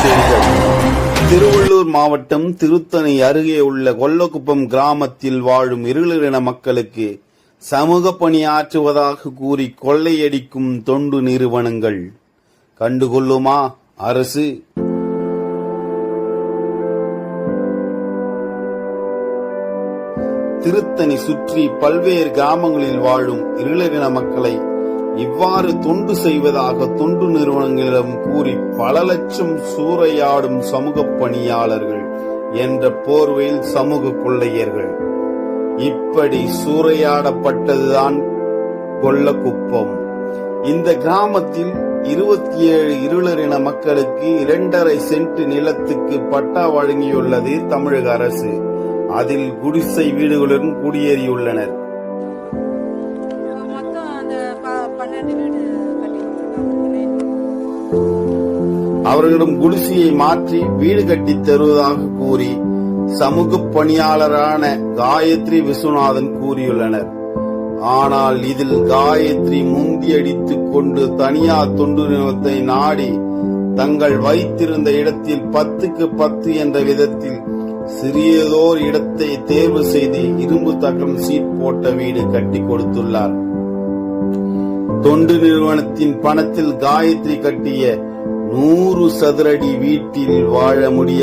செய்திகள். திருவள்ளூர் மாவட்டம் திருத்தணி அருகே உள்ள கொல்லக்குப்பம் கிராமத்தில் வாழும் இருளரின மக்களுக்கு சமூக பணியாற்றுவதாக கூறி கொள்ளையடிக்கும் தொண்டு நிறுவனங்கள் கண்டுகொள்ளுமா அரசு? திருத்தணி சுற்றி பல்வேறு கிராமங்களில் வாழும் இருளரின மக்களை இவ்வாறு தொண்டு செய்வதாக தொண்டு நிறுவனங்களிடம் கூறி பல லட்சம் சூறையாடும் சமூக பணியாளர்கள் என்ற போர்வையில் சமூக கொள்ளையர்கள். இப்படி சூறையாடப்பட்டதுதான் கொல்லக்குப்பம். இந்த கிராமத்தில் 27 இருளரின மக்களுக்கு 2.5 சென்ட் நிலத்துக்கு பட்டா வழங்கியுள்ளது தமிழக அரசு. அதில் குடிசை வீடுகளுடன் குடியேறியுள்ளனர். அவர்களிடம் குடிசையை மாற்றி வீடு கட்டித் தருவதாக கூறி சமூக பணியாளரான காயத்ரி விஸ்வநாதன் கூறியுள்ளனர். ஆனால் இதில் காயத்ரி முந்தியடித்துக் கொண்டு தனியார் தொண்டு நிறுவனத்தை நாடி தங்கள் வைத்திருந்த இடத்தில் 10க்கு 10 என்ற விதத்தில் சிறியதோர் இடத்தை தேர்வு செய்து இரும்பு தகரம் சீட் போட்ட வீடு கட்டி கொடுத்துள்ளார். தொண்டு நிறுவனத்தின் பணத்தில் காயத்ரி கட்டிய 100 சதுரடி வீட்டில் வாழ முடிய